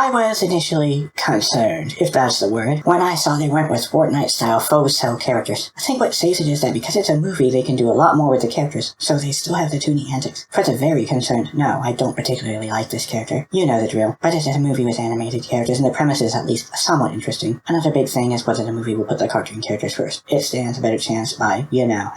I was initially concerned, if that's the word, when I saw they went with Fortnite-style faux cell characters. I think what saves it is that because it's a movie, they can do a lot more with the characters, so they still have the 2D antics. Fred's very concerned. No, I don't particularly like this character. You know the drill. But it's a movie with animated characters, and the premise is at least somewhat interesting. Another big thing is whether the movie will put the cartoon characters first. It stands a better chance by,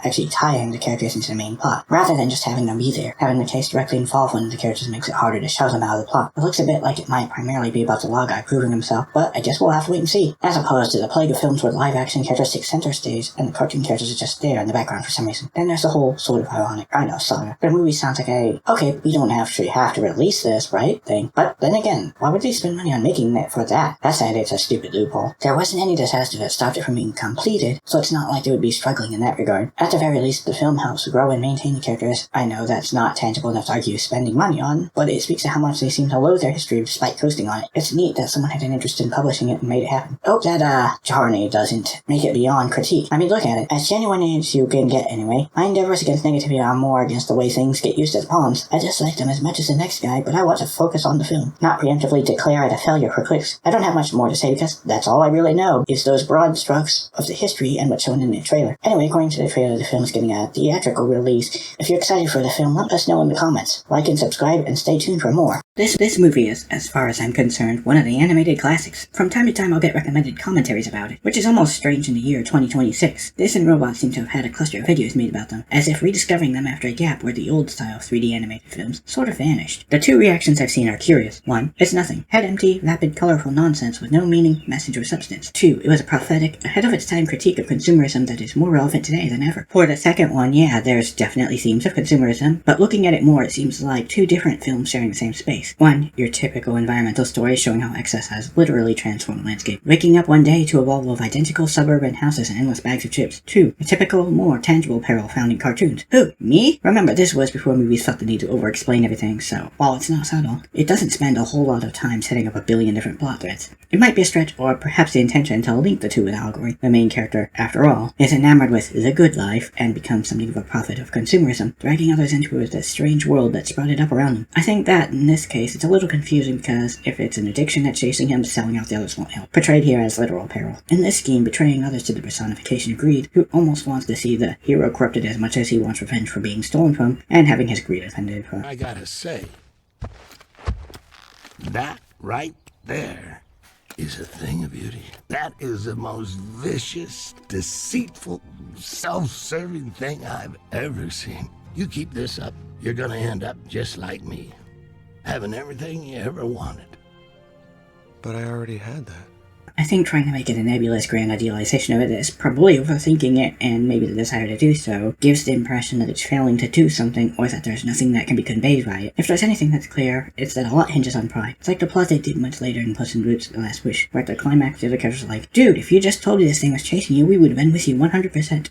actually tying the characters into the main plot, rather than just having them be there. Having the case directly involve one of the characters makes it harder to shove them out of the plot. It looks a bit like it might primarily be about the law guy proving himself, but I guess we'll have to wait and see. As opposed to the plague of films where live-action characters take center stage, and the cartoon characters are just there in the background for some reason. Then there's the whole sort of ironic Rhino saga. The movie sounds like okay, we don't have to release this, right, thing. But then again, why would they spend money on making it for that? That said, it's a stupid loophole. There wasn't any disaster that stopped it from being completed, so it's not like they would be struggling in that regard. At the very least, the film helps grow and maintain the characters. I know that's not tangible enough to argue spending money on, but it speaks to how much they seem to loathe their history despite coasting on it. It's neat that someone had an interest in publishing it and made it happen. Oh, that journey doesn't make it beyond critique. I mean, look at it. As genuine as you can get anyway. My endeavors against negativity are more against the way things get used as pawns. I dislike them as much as the next guy, but I want to focus on the film, not preemptively declare it a failure for clicks. I don't have much more to say because that's all I really know is those broad strokes of the history and what's shown in the trailer. Anyway, according to the trailer, the film is getting a theatrical release. If you're excited for the film, let us know in the comments. Like and subscribe and stay tuned for more. This movie is, as far as I'm concerned, one of the animated classics. From time to time I'll get recommended commentaries about it, which is almost strange in the year 2026. This and Robots seem to have had a cluster of videos made about them, as if rediscovering them after a gap where the old-style 3D animated films sort of vanished. The two reactions I've seen are curious. 1. It's nothing. Head empty, vapid, colorful nonsense with no meaning, message, or substance. 2. It was a prophetic, ahead-of-its-time critique of consumerism that is more relevant today than ever. For the second one, yeah, there's definitely themes of consumerism, but looking at it more, it seems like two different films sharing the same space. 1. Your typical environmental story showing how excess has literally transformed the landscape, waking up one day to a wall of identical suburban houses and endless bags of chips. 2. A typical, more tangible peril found in cartoons. Who? Me? Remember, this was before movies felt the need to over-explain everything, so while it's not subtle, it doesn't spend a whole lot of time setting up a billion different plot threads. It might be a stretch, or perhaps the intention to link the two with allegory. The main character, after all, is enamored with the good life and becomes something of a prophet of consumerism, dragging others into this strange world that's sprouted up around him. I think that, in this case, it's a little confusing because if it's an addiction that's chasing him, selling out the others won't help. Portrayed here as literal peril. In this scheme, betraying others to the personification of greed, who almost wants to see the hero corrupted as much as he wants revenge for being stolen from, and having his greed offended for. I gotta say, that right there is a thing of beauty. That is the most vicious, deceitful, self-serving thing I've ever seen. You keep this up, you're gonna end up just like me, having everything you ever wanted. But I already had that. I think trying to make it a nebulous grand idealization of it is probably overthinking it, and maybe the desire to do so gives the impression that it's failing to do something, or that there's nothing that can be conveyed by it. If there's anything that's clear, it's that a lot hinges on pride. It's like the plot they did much later in Puss in Boots: The Last Wish, where at the climax the other characters are like, dude, if you just told me this thing was chasing you, we would have been with you 100%.